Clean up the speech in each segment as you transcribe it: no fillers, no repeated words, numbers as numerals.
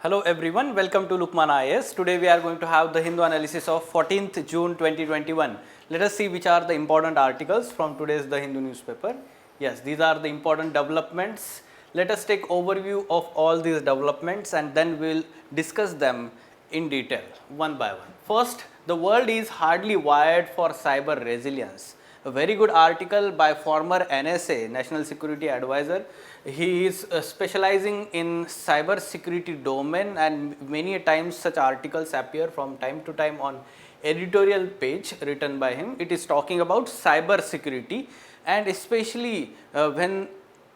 Hello everyone, welcome to Lukman IAS. Today we are going to have the Hindu analysis of 14th June 2021. Let us see which are the important articles from today's The Hindu newspaper. Yes, these are the important developments. Let us take overview of all these developments and then we will discuss them in detail one by one. First, the world is hardly wired for cyber resilience. A very good article by former NSA, National Security Advisor. He is specializing in cyber security domain, and many times such articles appear from time to time on editorial page written by him. It is talking about cyber security, and especially when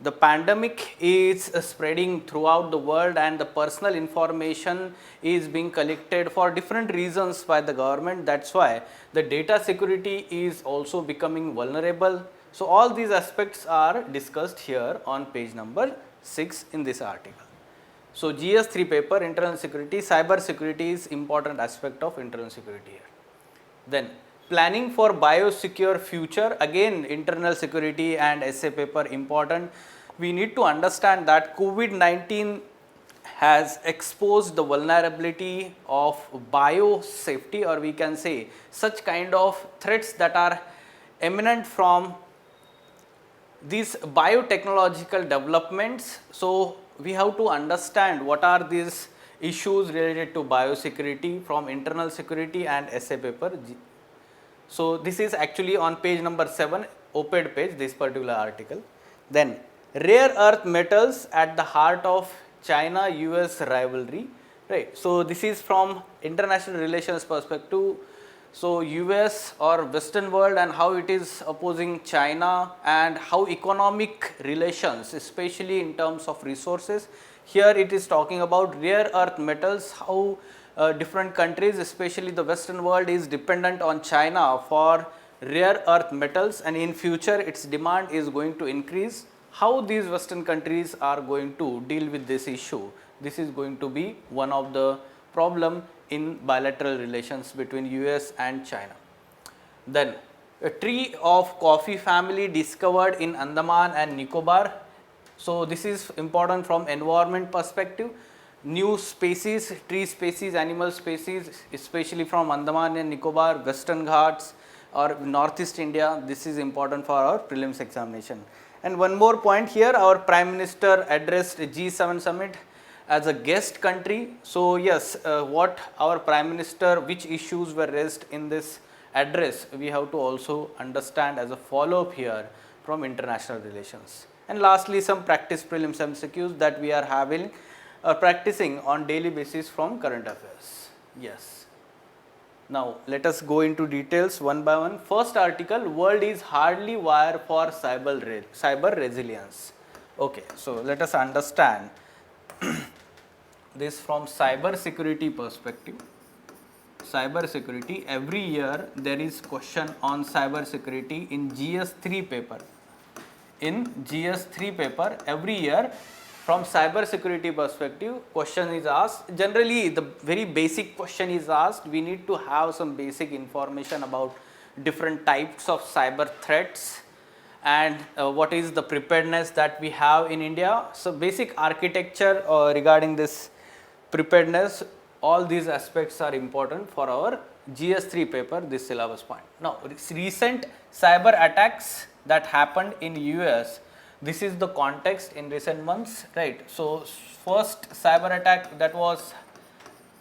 the pandemic is spreading throughout the world and the personal information is being collected for different reasons by the government. That's why the data security is also becoming vulnerable. So, all these aspects are discussed here on page number 6 in this article. So, GS3 paper, internal security, cyber security is important aspect of internal security here. Then planning for biosecure future, again internal security and essay paper important. We need to understand that COVID-19 has exposed the vulnerability of biosafety, or we can say such kind of threats that are eminent from these biotechnological developments. So, we have to understand what are these issues related to biosecurity from internal security and essay paper. So, this is actually on page number 7, op-ed page, this particular article. Then rare earth metals at the heart of China-US rivalry, right. So, this is from international relations perspective. So, US or Western world and how it is opposing China and how economic relations, especially in terms of resources. Here it is talking about rare earth metals, how different countries, especially the Western world, is dependent on China for rare earth metals, and in future its demand is going to increase. How these Western countries are going to deal with this issue? This is going to be one of the problem in bilateral relations between US and China. Then a tree of coffee family discovered in Andaman and Nicobar. So, this is important from environment perspective. New species, tree species, animal species, especially from Andaman and Nicobar, Western Ghats or Northeast India. This is important for our prelims examination. And one more point here, our Prime Minister addressed G7 summit as a guest country. So, yes, what our Prime Minister, which issues were raised in this address, we have to also understand as a follow up here from international relations. And lastly, some practice prelims MCQs that we are having practicing on daily basis from current affairs. Yes. Now, let us go into details one by one. First article, world is hardly wired for cyber resilience. Okay, so let us understand this from cyber security perspective. Cyber security, every year there is question on cyber security in GS3 paper. In GS3 paper, every year from cyber security perspective, question is asked. Generally, the very basic question is asked. We need to have some basic information about different types of cyber threats and what is the preparedness that we have in India. So, basic architecture regarding this preparedness, all these aspects are important for our GS3 paper, this syllabus point. Now, recent cyber attacks that happened in US, this is the context in recent months, right. So, first cyber attack that was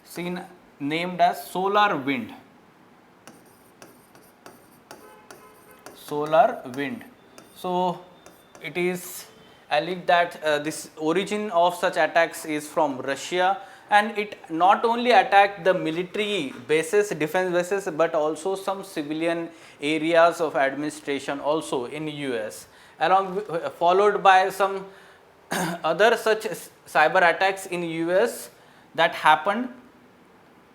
seen named as SolarWind. SolarWind. So, it is alleged that this origin of such attacks is from Russia, and it not only attacked the military bases, defense bases, but also some civilian areas of administration also in US, along followed by some other such cyber attacks in US that happened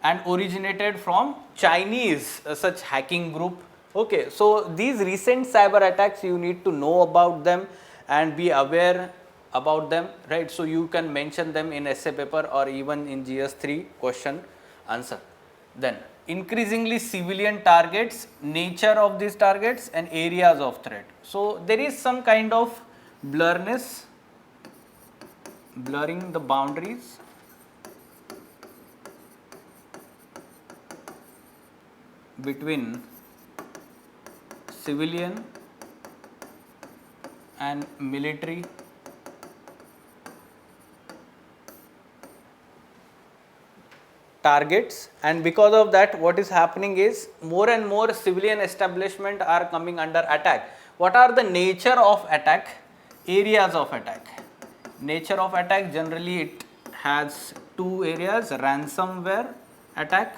and originated from Chinese such hacking group. Okay, so these recent cyber attacks, you need to know about them and be aware about them, right. So, you can mention them in essay paper or even in GS3 question answer. Then increasingly civilian targets, nature of these targets and areas of threat. So, there is some kind of blurring the boundaries between civilian and military targets, and because of that what is happening is more and more civilian establishment are coming under attack. What are the nature of attack? Areas of attack. Nature of attack, generally it has two areas: ransomware attack,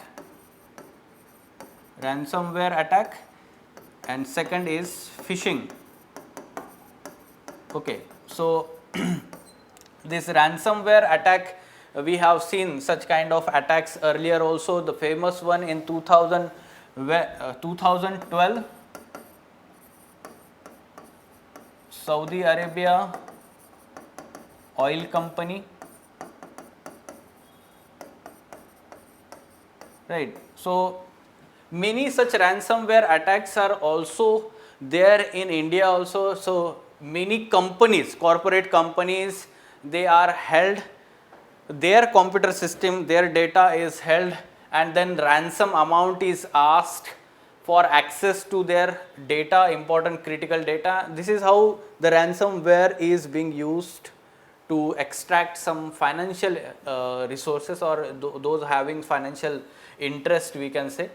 and second is phishing. Okay, so this ransomware attack, we have seen such kind of attacks earlier also. The famous one in 2012, Saudi Arabia oil company, right? So many such ransomware attacks are also there in India also. So many companies, corporate companies, they are held, their computer system, their data is held, and then ransom amount is asked for access to their data, important critical data. This is how the ransomware is being used to extract some financial resources, or those having financial interest, we can say,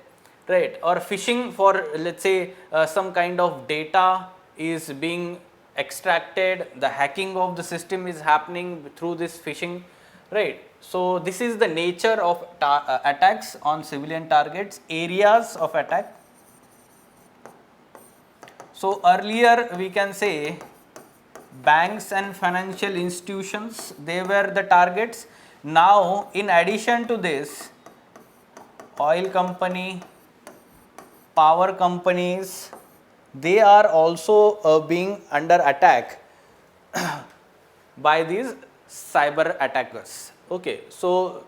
right? Or phishing, for let's say some kind of data is being extracted, the hacking of the system is happening through this phishing, right? So this is the nature of attacks on civilian targets. Areas of attack. So earlier we can say banks and financial institutions, they were the targets. Now in addition to this, oil company, power companies, they are also being under attack by these cyber attackers. Okay, so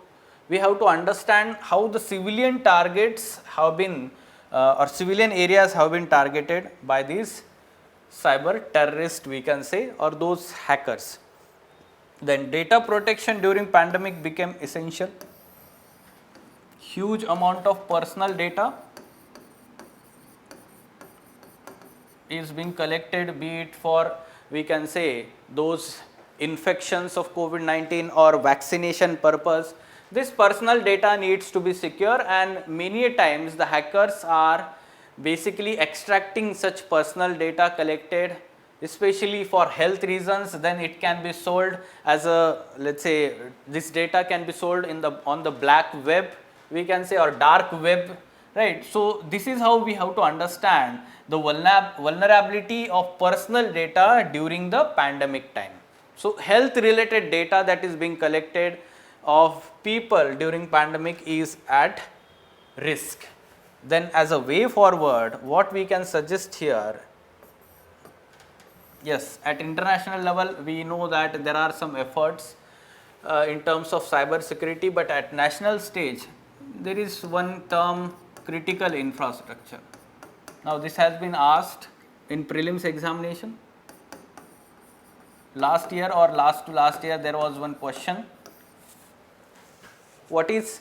we have to understand how the civilian targets have been or civilian areas have been targeted by these cyber terrorists, we can say, or those hackers. Then data protection during pandemic became essential. Huge amount of personal data is being collected, be it for, we can say, those infections of COVID-19 or vaccination purpose. This personal data needs to be secure, and many times the hackers are basically extracting such personal data collected, especially for health reasons. Then it can be sold as a, let's say, this data can be sold in the on the black web, we can say, or dark web, right? So this is how we have to understand the vulnerability of personal data during the pandemic time. So health related data that is being collected of people during pandemic is at risk. Then as a way forward, what we can suggest here, yes, at international level we know that there are some efforts in terms of cyber security, but at national stage there is one term, critical infrastructure. Now this has been asked in prelims examination. Last year or last to last year there was one question. What is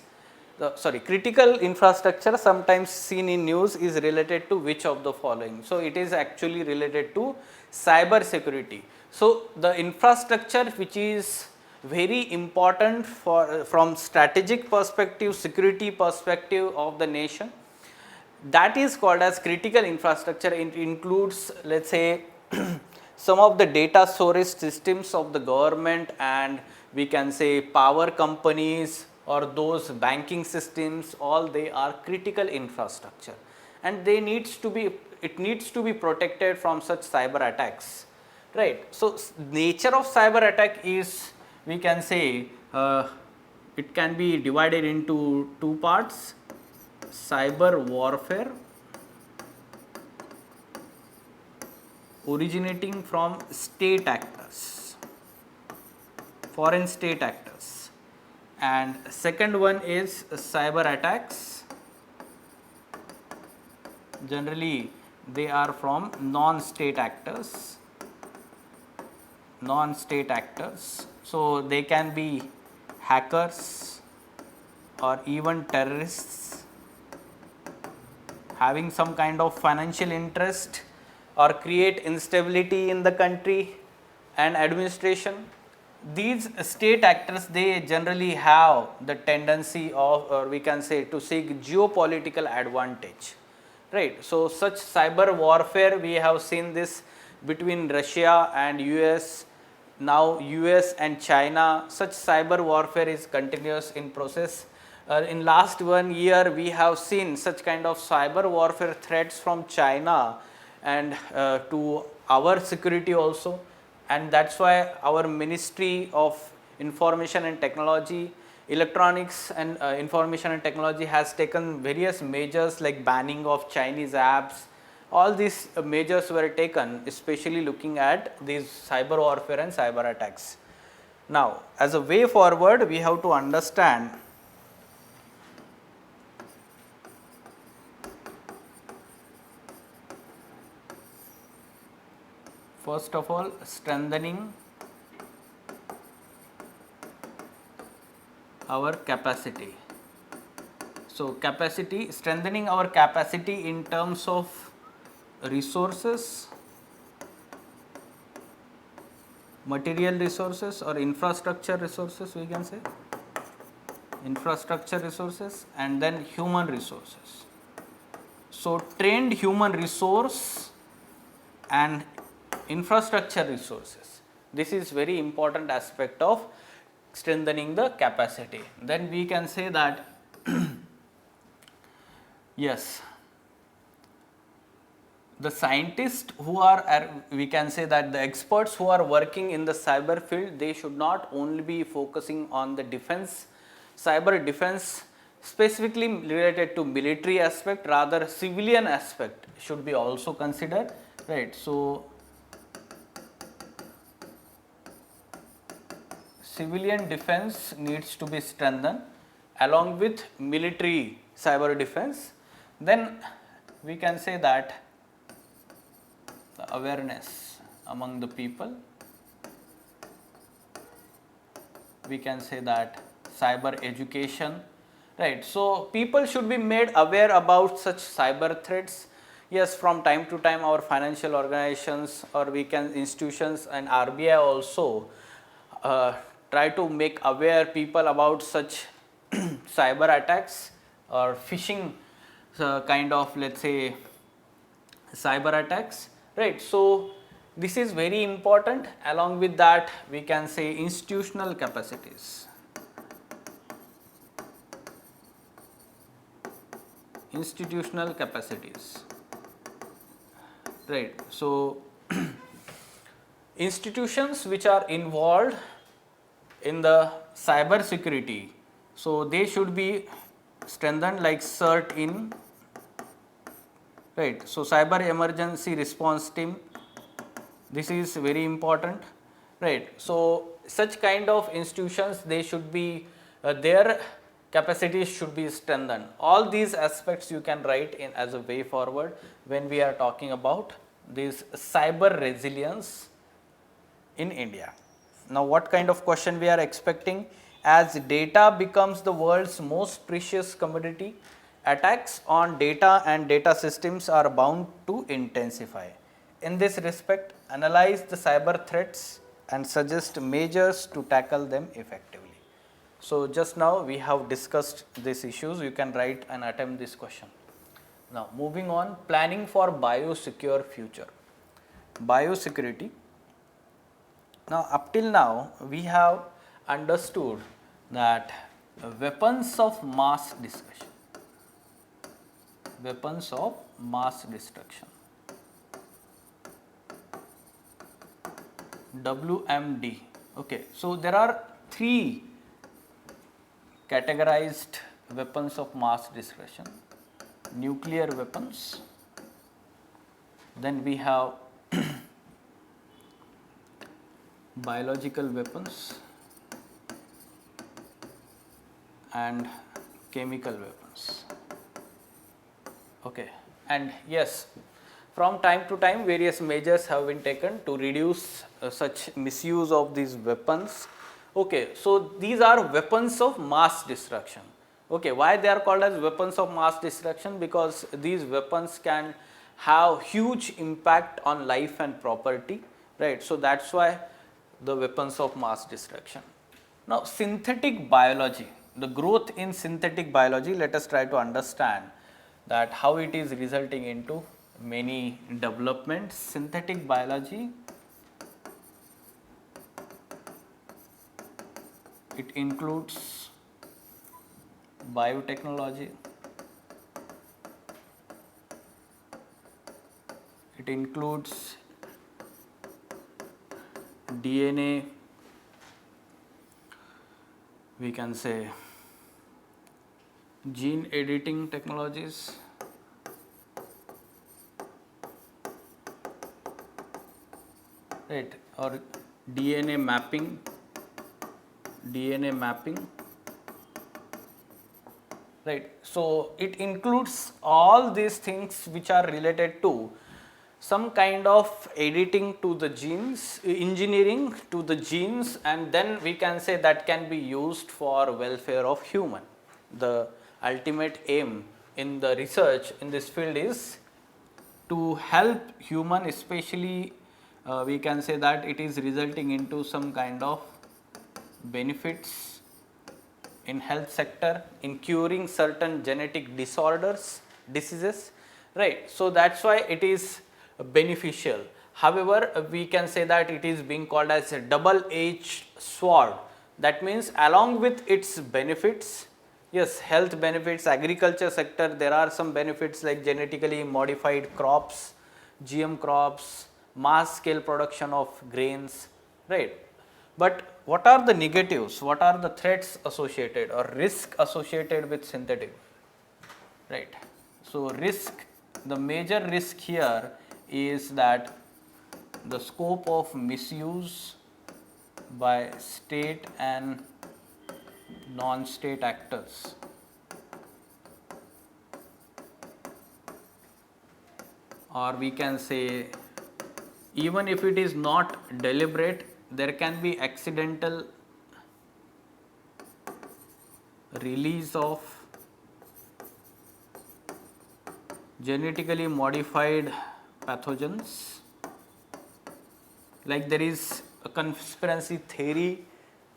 the critical infrastructure, sometimes seen in news, is related to which of the following? So it is actually related to cyber security. So the infrastructure which is very important for from strategic perspective, security perspective of the nation, that is called as critical infrastructure. It includes, let's say, some of the data storage systems of the government, and we can say power companies or those banking systems, all they are critical infrastructure, and they needs to be, it needs to be protected from such cyber attacks, right? So nature of cyber attack is, we can say, it can be divided into two parts: cyber warfare originating from state actors, foreign state actors, and second one is cyber attacks, generally they are from non-state actors, so they can be hackers or even terrorists having some kind of financial interest or create instability in the country and administration. These state actors, they generally have the tendency of, or we can say, to seek geopolitical advantage, right. So such cyber warfare, we have seen this between Russia and US, now US and China. Such cyber warfare is continuous in process. In last 1 year, we have seen such kind of cyber warfare threats from China and to our security also, and that's why our Ministry of Information and Technology, Electronics and Information and Technology has taken various measures like banning of Chinese apps. All these measures were taken especially looking at these cyber warfare and cyber attacks. Now, as a way forward, we have to understand first of all strengthening our capacity. So, strengthening our capacity in terms of resources, material resources or infrastructure resources, we can say infrastructure resources, and then human resources. So, trained human resource and infrastructure resources, this is very important aspect of strengthening the capacity. Then we can say that yes, the scientists who are, we can say that the experts who are working in the cyber field, they should not only be focusing on the defense, cyber defense specifically related to military aspect, rather civilian aspect should be also considered, right. So, civilian defense needs to be strengthened along with military cyber defense. Then we can say that the awareness among the people, we can say that cyber education, right. So, people should be made aware about such cyber threats. Yes, from time to time our financial organizations or we can institutions and RBI also try to make aware people about such cyber attacks or phishing kind of, let's say, cyber attacks, right. So, this is very important. Along with that, we can say institutional capacities. Institutional capacities, right. So, institutions which are involved in the cyber security, so they should be strengthened like CERT-in, right. So, cyber emergency response team, this is very important, right. So, such kind of institutions, they should be their capacities should be strengthened. All these aspects you can write in as a way forward when we are talking about this cyber resilience in India. Now, what kind of question we are expecting? As data becomes the world's most precious commodity, attacks on data and data systems are bound to intensify. In this respect, analyze the cyber threats and suggest measures to tackle them effectively. So, just now we have discussed these issues, you can write and attempt this question. Now, moving on, planning for biosecure future. Biosecurity. Now, up till now, we have understood that weapons of mass destruction, WMD. Okay. So, there are 3 categorized weapons of mass destruction: nuclear weapons, then we have biological weapons and chemical weapons. Okay. And yes, from time to time various measures have been taken to reduce such misuse of these weapons. Okay. So, these are weapons of mass destruction. Okay, why they are called as weapons of mass destruction? Because these weapons can have huge impact on life and property, right? So that's why the weapons of mass destruction. Now, synthetic biology, the growth in synthetic biology, let us try to understand that how it is resulting into many developments. Synthetic biology, it includes biotechnology, it includes DNA, we can say gene editing technologies, right, or DNA mapping, right. So it includes all these things which are related to some kind of editing to the genes, engineering to the genes, and then we can say that can be used for welfare of human. The ultimate aim in the research in this field is to help human, especially we can say that it is resulting into some kind of benefits in health sector, in curing certain genetic disorders, diseases, right. So that's why it is beneficial. However, we can say that it is being called as a double-edged sword. That means along with its benefits, yes, health benefits, agriculture sector, there are some benefits like genetically modified crops, GM crops, mass scale production of grains, right. But what are the negatives? What are the threats associated or risk associated with synthetic? Right. So risk, the major risk here is that the scope of misuse by state and non-state actors. Or we can say, even if it is not deliberate, there can be accidental release of genetically modified pathogens. Like there is a conspiracy theory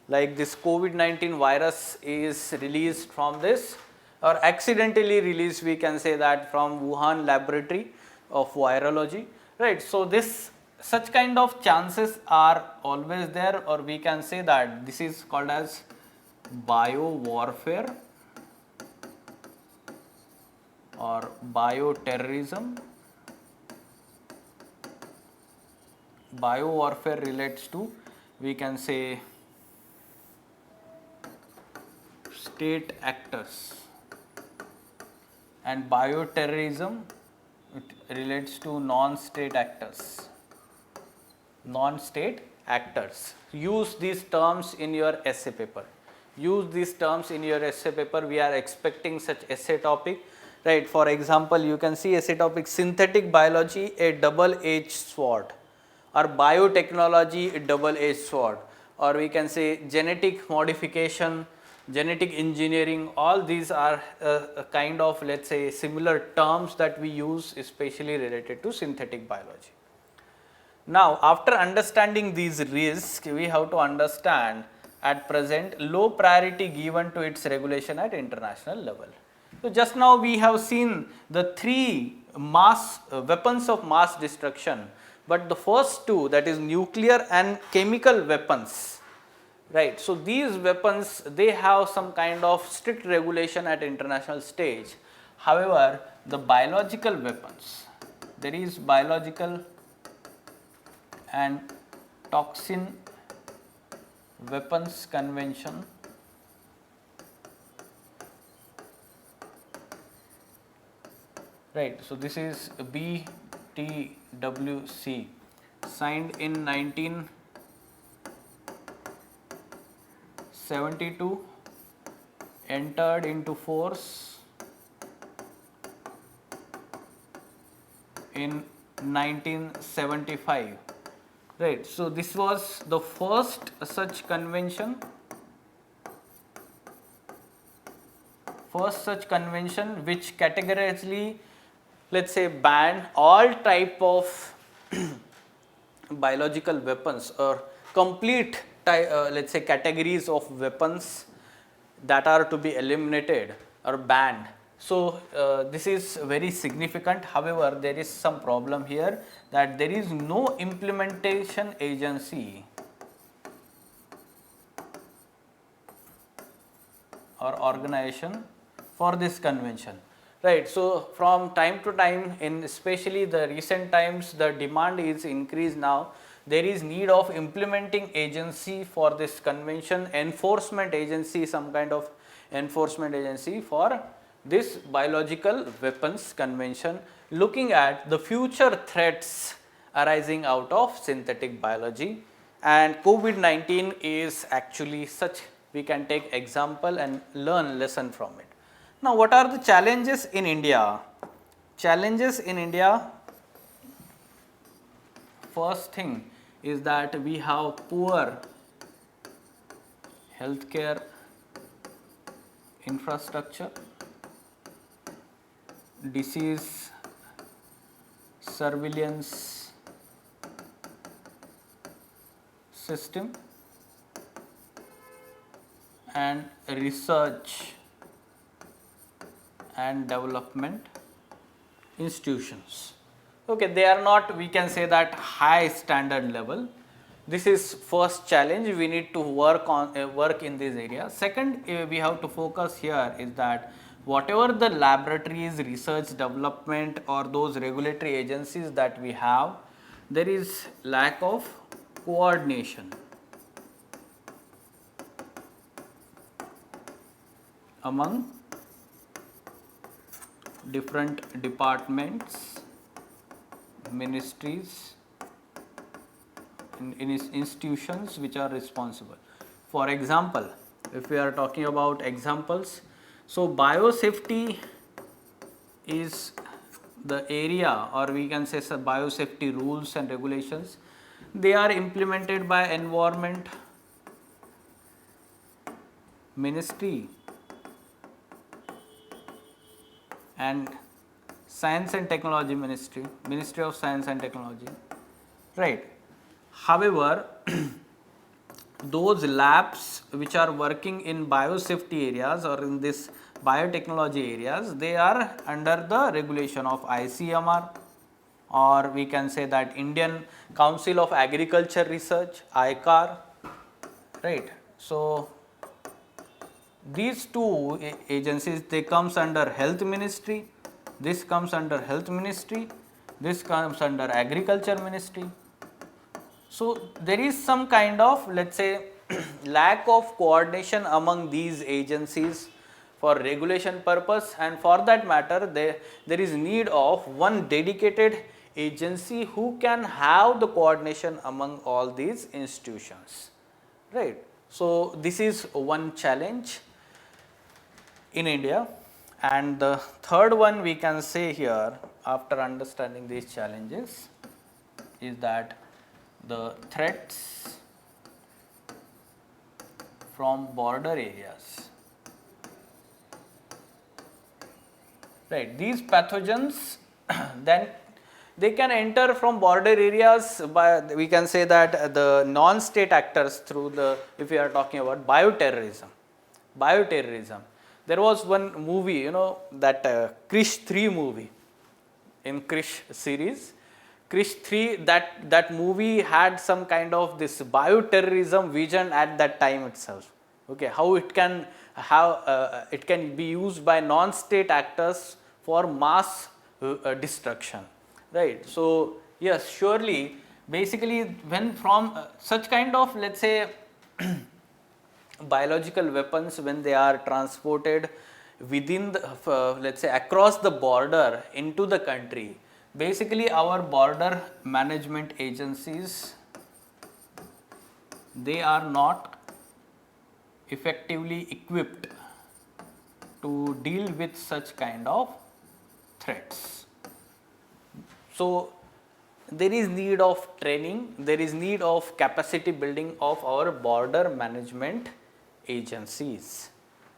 like this COVID-19 virus is released from this, or accidentally released, we can say that, from Wuhan laboratory of virology, right. So this such kind of chances are always there, or we can say that this is called as bio warfare or bioterrorism. Bio warfare relates to, we can say, state actors, and bioterrorism, it relates to non-state actors. Non-state actors. Use these terms in your essay paper. Use these terms in your essay paper. We are expecting such essay topic, right. For example, you can see essay topic synthetic biology, a double-edged sword, or biotechnology, a double-edged sword, or we can say genetic modification, genetic engineering. All these are a kind of, let's say, similar terms that we use, especially related to synthetic biology. Now, after understanding these risks, we have to understand at present low priority given to its regulation at international level. So, just now we have seen the three mass weapons of mass destruction, but the first two, that is nuclear and chemical weapons, right. So, these weapons, they have some kind of strict regulation at international stage. However, the biological weapons, there is biological and toxin weapons convention, right. So, this is BTWC, signed in 1972, entered into force in 1975, right. So, this was the first such convention first such convention which categorically, let's say, ban all type of biological weapons or complete let's say categories of weapons that are to be eliminated or banned. So this is very significant. However, there is some problem here that there is no implementation agency or organization for this convention, right. So from time to time, in especially the recent times, the demand is increased now. There is need of implementing agency for this convention, enforcement agency, some kind of enforcement agency for this biological weapons convention, looking at the future threats arising out of synthetic biology. And COVID-19 is actually such, we can take example and learn lesson from it. Now, what are the challenges in India? Challenges in India, first thing is that we have poor healthcare infrastructure, disease surveillance system, and research and development institutions. Okay, they are not, we can say that, high standard level. This is first challenge we need to work on, work in this area. Second, we have to focus here is that whatever the laboratories, research, development, or those regulatory agencies that we have, there is lack of coordination among different departments, ministries, in institutions which are responsible. For example, if we are talking about examples, so biosafety is the area, or we can say some biosafety rules and regulations. They are implemented by Environment Ministry and Science and Technology Ministry, Ministry of Science and Technology, right. However, those labs which are working in biosafety areas or in this biotechnology areas, they are under the regulation of ICMR, or we can say that Indian Council of Agriculture Research, ICAR, right. So these two agencies, they comes under Health Ministry, this comes under Health Ministry, this comes under Agriculture Ministry. So there is some kind of, let's say, lack of coordination among these agencies for regulation purpose, and for that matter there is need of one dedicated agency who can have the coordination among all these institutions, right. So this is one challenge in India. And the third one we can say here, after understanding these challenges, is that the threats from border areas, right. These pathogens then they can enter from border areas by, we can say that, the non-state actors through the, if we are talking about bioterrorism. There was one movie, you know, that Krish 3 movie, in Krish series, Krish 3, that movie had some kind of this bioterrorism vision at that time itself. Okay, how it can have, it can be used by non-state actors for mass destruction, right. So yes, surely, basically, when from such kind of, let's say, biological weapons, when they are transported within the, let's say, across the border into the country, basically our border management agencies, they are not effectively equipped to deal with such kind of threats. So there is need of training, there is need of capacity building of our border management agencies,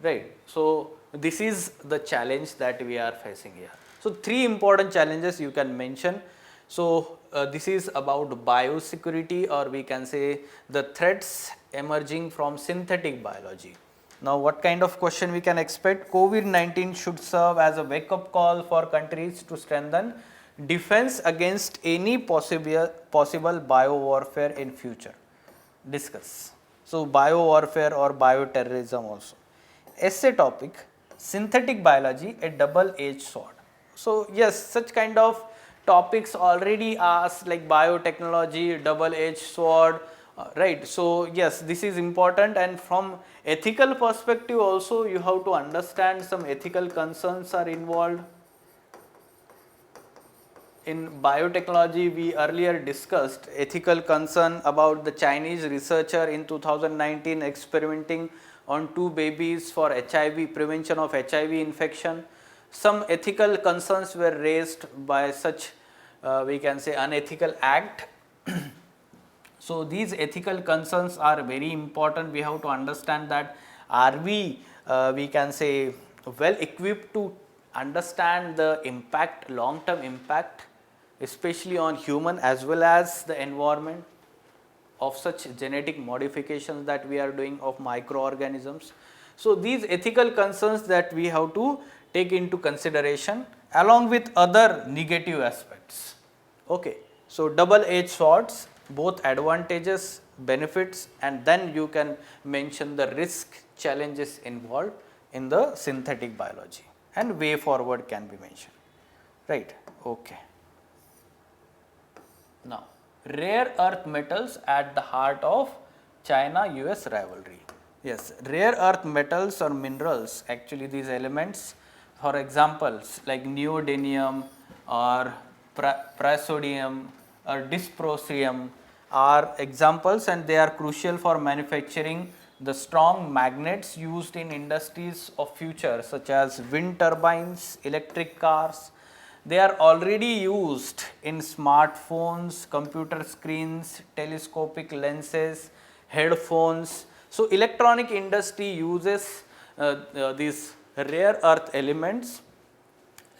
right. So this is the challenge that we are facing here. So, three important challenges you can mention. So, this is about biosecurity, or we can say the threats emerging from synthetic biology. Now, what kind of question we can expect? COVID-19 should serve as a wake-up call for countries to strengthen defense against any possible bio-warfare in future. Discuss. So, bio-warfare or bioterrorism also. Essay topic: synthetic biology, a double-edged sword. So, yes, such kind of topics already asked, like biotechnology, double-edged sword, right. So, yes, this is important, and from ethical perspective also you have to understand some ethical concerns are involved. In biotechnology, we earlier discussed ethical concern about the Chinese researcher in 2019 experimenting on 2 babies for HIV, prevention of HIV infection. Some ethical concerns were raised by such we can say unethical act. So, these ethical concerns are very important. We have to understand that are we can say well equipped to understand the impact, long term impact, especially on human as well as the environment of such genetic modifications that we are doing of microorganisms. So, these ethical concerns that we have to take into consideration along with other negative aspects. Okay. So, double edged swords, both advantages, benefits, and then you can mention the risk challenges involved in the synthetic biology, and way forward can be mentioned, right. Okay. Now, rare earth metals at the heart of China-US rivalry. Yes, rare earth metals or minerals, actually these elements, for examples like neodymium or praseodymium or dysprosium are examples, and they are crucial for manufacturing the strong magnets used in industries of future such as wind turbines, electric cars. They are already used in smartphones, computer screens, telescopic lenses, headphones. So, electronic industry uses these rare earth elements,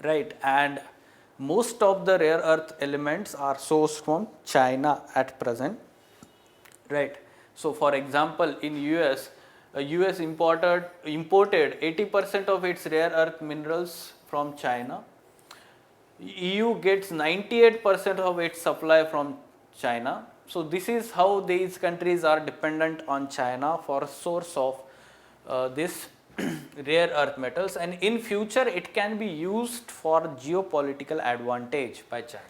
right, and most of the rare earth elements are sourced from China at present, right. So, for example, in US, US imported 80% of its rare earth minerals from China. EU gets 98% of its supply from China. So, this is how these countries are dependent on China for source of this rare earth metals, and in future it can be used for geopolitical advantage by China,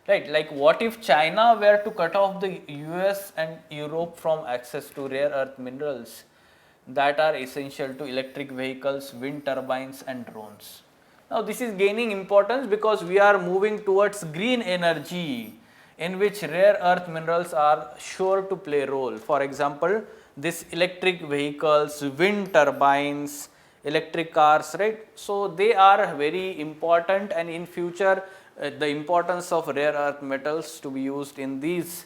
right. Like what if China were to cut off the US and Europe from access to rare earth minerals that are essential to electric vehicles, wind turbines and drones. Now, this is gaining importance because we are moving towards green energy, in which rare earth minerals are sure to play a role. For example, this electric vehicles, wind turbines, electric cars, right. So, they are very important, and in future the importance of rare earth metals to be used in these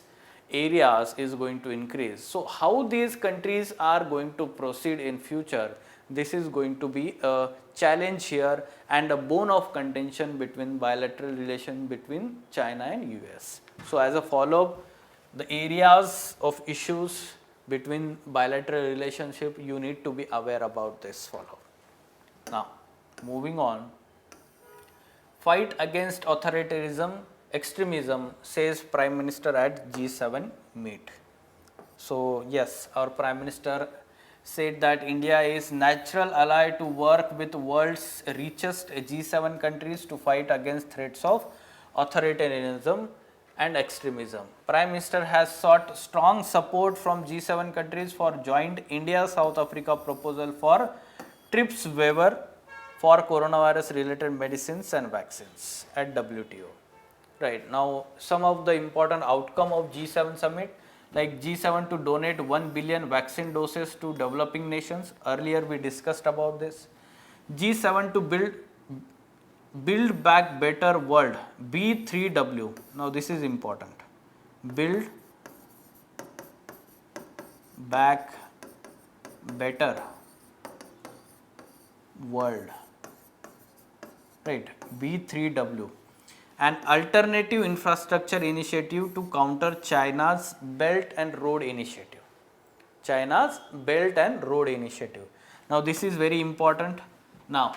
areas is going to increase. So, how these countries are going to proceed in future, this is going to be a challenge here and a bone of contention between bilateral relation between China and US. So, as a follow up, the areas of issues between bilateral relationship, you need to be aware about this follow up. Now, moving on, fight against authoritarianism, extremism, says Prime Minister at G7 meet. So, yes, our Prime Minister said that India is natural ally to work with world's richest G7 countries to fight against threats of authoritarianism and extremism. Prime Minister has sought strong support from G7 countries for joint India-South Africa proposal for TRIPS waiver for coronavirus related medicines and vaccines at WTO. Right. Now, some of the important outcome of G7 summit, like G7 to donate 1 billion vaccine doses to developing nations. Earlier we discussed about this. G7 to build back better world, B3W. Now, this is important. Build back better World, right, B3W, an alternative infrastructure initiative to counter China's Belt and Road Initiative. China's Belt and Road Initiative. Now this is very important. Now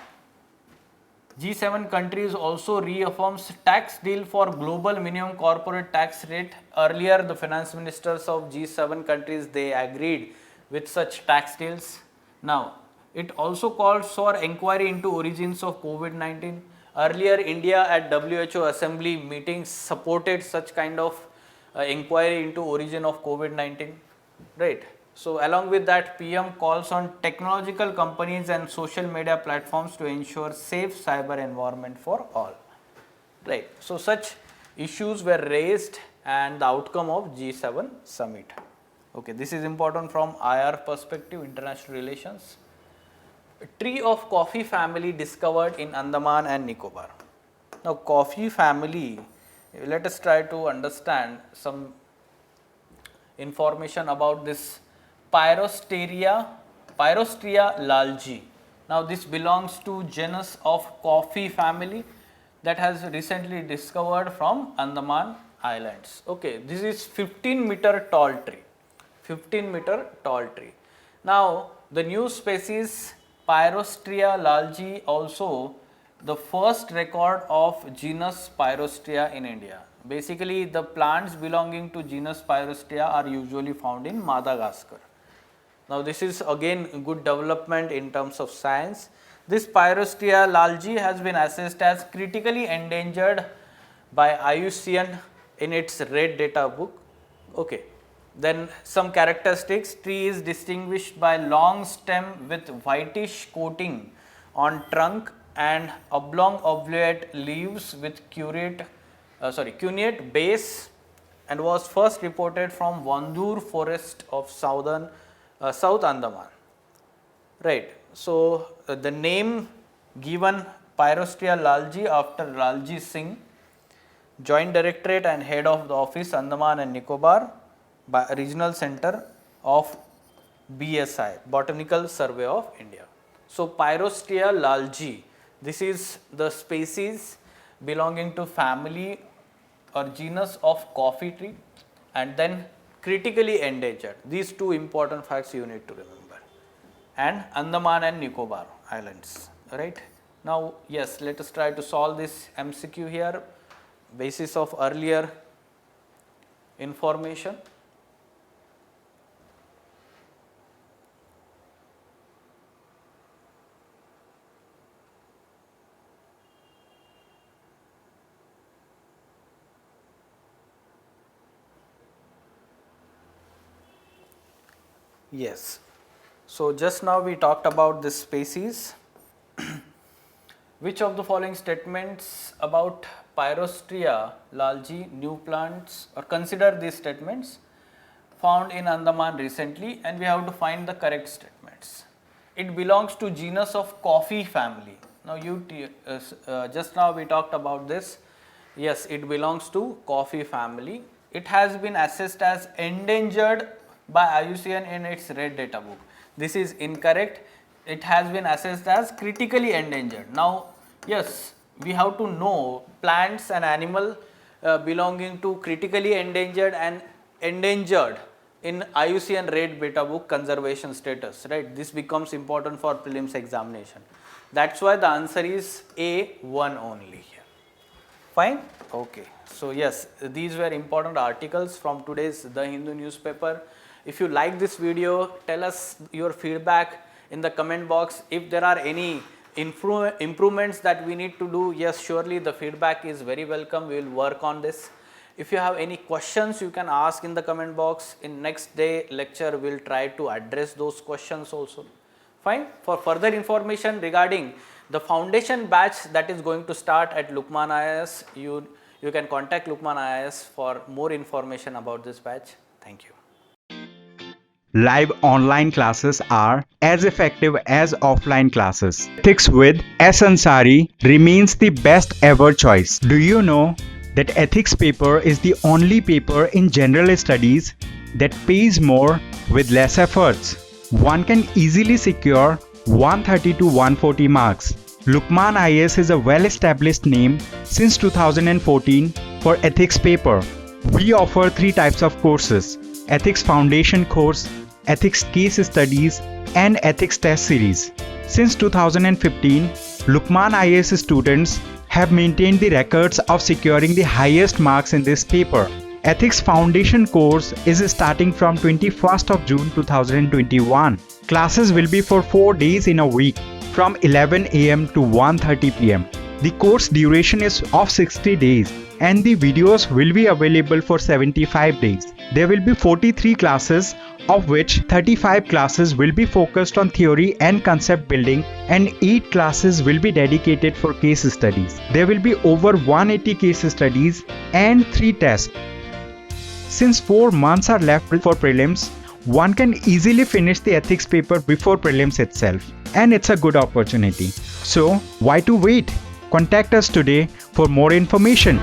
G7 countries also reaffirms tax deal for global minimum corporate tax rate. Earlier the finance ministers of G7 countries, they agreed with such tax deals. Now it also calls for inquiry into origins of COVID-19. Earlier India at WHO assembly meetings supported such kind of inquiry into origin of COVID-19, right. So along with that, PM calls on technological companies and social media platforms to ensure safe cyber environment for all, right. So such issues were raised and the outcome of G7 summit. Okay, this is important from IR perspective, international relations. A tree of coffee family discovered in Andaman and Nicobar. Now coffee family, let us try to understand some information about this Pyrostria lalji. Now this belongs to genus of coffee family that has recently discovered from Andaman Islands. Okay, this is 15-meter tall tree. 15-meter tall tree. Now the new species Pyrostria lalji also the first record of genus Pyrostria in India. Basically the plants belonging to genus Pyrostria are usually found in Madagascar. Now this is again good development in terms of science. This Pyrostria lalji has been assessed as critically endangered by IUCN in its red data book. Okay. Then some characteristics, tree is distinguished by long stem with whitish coating on trunk and oblong ovate leaves with cuneate base, and was first reported from Vandur forest of South Andaman, right. So the name given Pyrostria lalji after Lalji Singh, Joint Directorate and Head of the Office Andaman and Nicobar, Regional Center of BSI, Botanical Survey of India. So Pyrostria lalji, this is the species belonging to family or genus of coffee tree, and then critically endangered. These two important facts you need to remember. And Andaman and Nicobar Islands, right. Now yes, let us try to solve this MCQ here, basis of earlier information. Yes. So just now we talked about this species. Which of the following statements about Pyrostria lalji new plants, or consider these statements, found in Andaman recently, and we have to find the correct statements. It belongs to genus of coffee family. Now just now we talked about this. Yes, it belongs to coffee family. It has been assessed as endangered by IUCN in its red data book. This is incorrect. It has been assessed as critically endangered. Now yes, we have to know plants and animal belonging to critically endangered and endangered in IUCN red data book conservation status, right. This becomes important for prelims examination. That's why the answer is A1 only here. Fine. Okay. So yes, these were important articles from today's The Hindu newspaper. If you like this video, tell us your feedback in the comment box. If there are any improvements that we need to do, yes, surely the feedback is very welcome. We will work on this. If you have any questions, you can ask in the comment box. In next day lecture, we will try to address those questions also. Fine. For further information regarding the foundation batch that is going to start at Lukman IAS, you can contact Lukman IAS for more information about this batch. Thank you. Live online classes are as effective as offline classes. Ethics with S. Ansari remains the best ever choice. Do you know that ethics paper is the only paper in general studies that pays more with less efforts? One can easily secure 130 to 140 marks. Lukman IAS is a well-established name since 2014 for ethics paper. We offer 3 types of courses: Ethics Foundation course, Ethics Case Studies, and Ethics Test Series. Since 2015, Lukman IAS students have maintained the records of securing the highest marks in this paper. Ethics Foundation course is starting from 21st of June 2021. Classes will be for 4 days in a week from 11 am to 1:30 pm. The course duration is of 60 days and the videos will be available for 75 days. There will be 43 classes, of which 35 classes will be focused on theory and concept building and 8 classes will be dedicated for case studies. There will be over 180 case studies and 3 tests. Since 4 months are left for prelims, one can easily finish the ethics paper before prelims itself, and it's a good opportunity. So why to wait? Contact us today for more information.